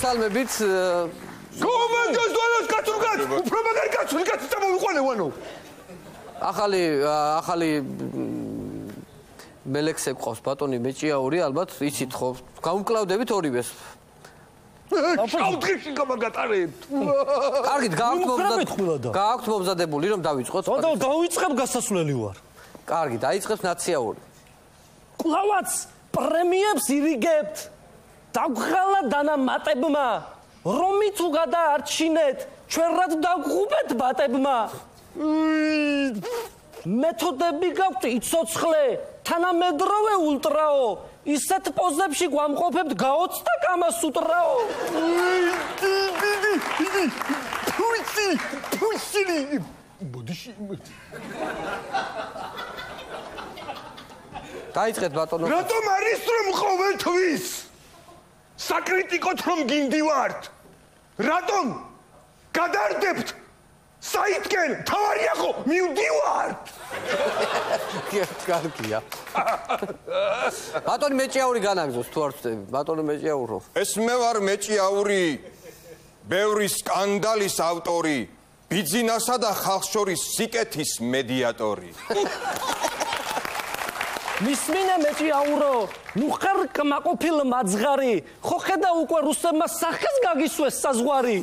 მოგესალმებით. კომანდოს დონოს კაცურგაც, უფრო მაგარი კაცური კაცი წამოვიყვანე ვანო. ახალი მელექსე ყავს ბატონი მეჭიაური, ალბათ იცით ხო? გაუმკლავდებით ორივეს. შავდღეში გამაგატარებთ. კარგით, გააქვთ მომზადებული რომ დავიწყოთ. დავიწყებ გასასვლელი ვარ. კარგი, დაიწყებს ნაციაური. კლავაც პრემიებს ირიგებთ. დაგხალა დანამატებმა. რომი თუ გადაარჩინეთ, ჩვენ რად დაგღუბეთ ბატებმა. მეთოდები გაქვთ იცოცხლე, თანამედროვე ულტრაო. ისეთ პოზებში გვამყოფებთ გაოცდა კამასუტრაო. ფუსილი. ბოდიში. დაიწყეთ ბატონო. რატომ არის რომ ყოველთვის საკრიტიკოთ რომ გინდივართ? რატომ გადარდებთ საითკენ? თავარია ხო მივდივართ? კარგია. ბატონი მეჭიაური განაგზოს თუ არ ვწდები. ბატონი მეჭიაურო. ეს მე ვარ მეჭიაური. ბევრი სკანდალის ავტორი, ბიძინასა და ხალხს შორის სიკეთის მედიატორი. მისმინე მეჭიაურო, ნუ ხარ კმაყოფილ მაძღარი, ხო ხედა უკვე რუსებმა სახეს გაგისვეს საზღვარი.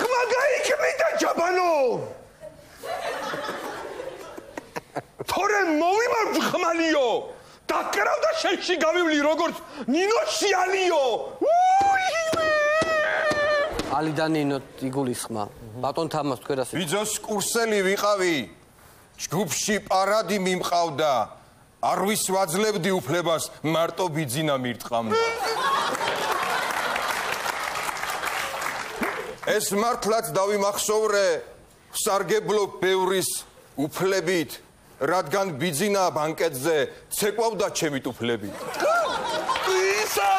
ხმა გაიქმნიდა ჯაბანო. თორემ მოვიმარჯ ხმალიო. დაკრავდა შენში გავივლი როგორც ნინო შიალიო. ალიდან ნინო იგულის ხმა. ბატონ თამას თქვენას. ბიძოს კურსელი ვიყავი. ჯგუფში პარადი მიმყავდა. არ ვისვაძლებდი უფლებას მარტო ბიძინა მირტყამდა. ეს მართლაც დავიმახსოვრე სარგებლო ბევრის უფლებით, რადგან ბიძინა ბანკეტზე ცეკვავდა ჩემი ტუფლებით. ისა!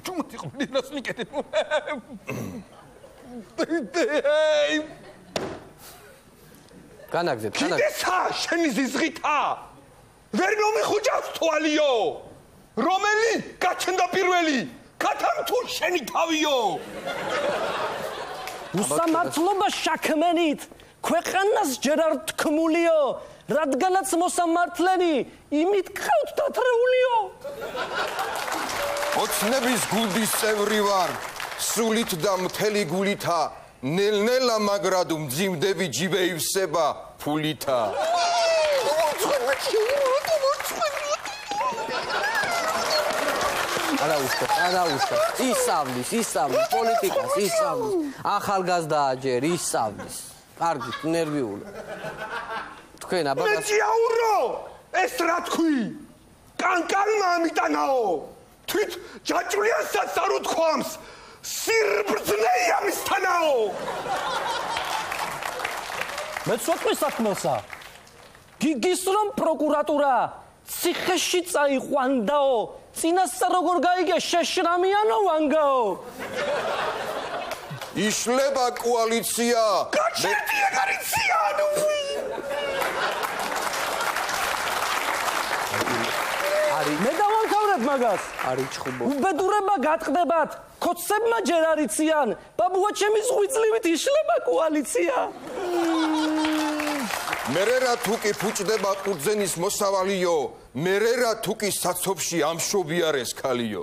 ჩუმათი ყოფილას მიკეთებ. განაგზეთ. კიდესა შენი ზიზღითა. ვერ მომიხუჭავს თვალიო. რომელი გაჩნდა პირველი? კათამ თუ შენი თავიო. უსამართლობა შაქმენით ქვეყანას ჯერ არ თქმულიო, რადგანაც მოსამართლენი იმით გყავთ დათრეულიო. ოცნების გუნდის წევრი ვარ, სულით და მთელი გულითა, ნელ-ნელა მაგრად მძიმდები ჯიბე ივსება ფულითა. არა უშო. ისავლის, პოლიტიკას ისავლის. ახალგაზრდაა ჯერ ისავლის. კარგით, ნერვიული. თქვენ აბაგას მეჭიაურო, ეს რა თქვი? კანკანმა ამიტანაო. თვით ჯაჭვიანსაც არ უთქვამს. სირბრძნეია მისთანაო. მე ცოტყვი საქმელსა. გიგის რომ პროკურატურა ციხეში წაიყვანდაო. წინასწარ როგორ გაიგე შეშრამიანო ვანგაო. იშლება კოალიცია. გაჩერდია გარიცია. მე დავამთავრებ მაგას. არის ჩხუბო. უბედურება გატყდებათ. ქოცებმა ჯერ არიციან. ბაბუა ჩემი ზღვიძლივით იშლება კოალიცია. მერე რა თუკი ფუჭდება ყურძენის მოსავალიო, მერე რა თუკი საცობში ამშობიარეს ქალიო.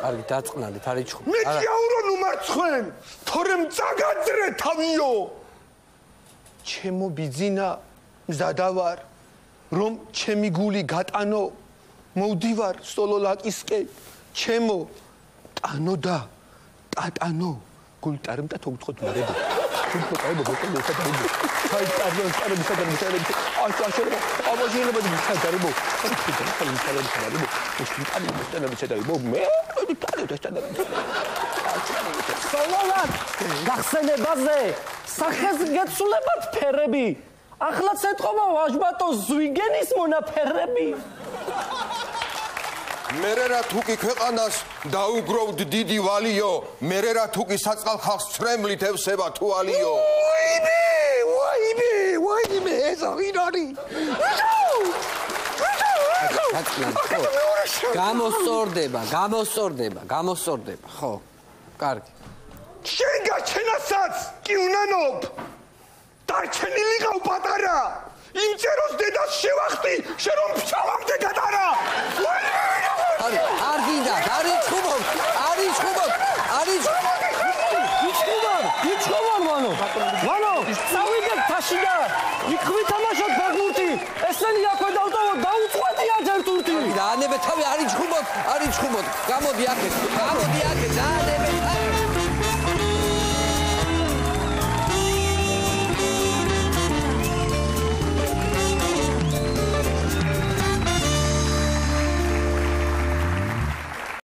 კარგი, დაწყნალით, არის ჩხუბო. მეჭიაურო ნუ მარცხენ, თორემ წაგაძრე თავიო. ჩემო ბიძინა მზადავარ, რომ ჩემი გული გატანო, მოვდივარ სოლოლაკისკენ. ჩემო ტანო და ტატანო გულტარემ და თოგთხოთ მარებო თოგთაებო ბოტონო სადარებო აი ტარდო სადარებო აშაშერებო აბოჟინებო სადარებო მე სოლოლაკ გახსენებაზე სახეს გეცულებათ ფერები ახლაც ეთყობა ვაჟბატონ ზვიგენის მონაფერები მერე რა თუკი ქვეყანას დაუგროვდ დიდი ვალიო, მერე რა თუკი საწყალ ხალხს ცრემლით ევსება თვალიო. ვაიმე, ეს ვინ არის? გამოსწორდება, ხო. კარგი. შენ გაჩენასაც კი უნანობ. დარჩენილი ყავ პატარა. იმ წეროს დედას შევახტი, შენ რომ ფშავამდე გატარა. არ გინდა, არის ჩხუბობ. იჩხუბარ მანო. წავიდეთ თაში და იქ ვითამაშოთ ბაგურტი. ესენი აქვე დავტოვოთ, დაუწყვეტია ჯერ ტურტი. და ანებე თავი არის ჩხუბობ. გამოდი აქეთ,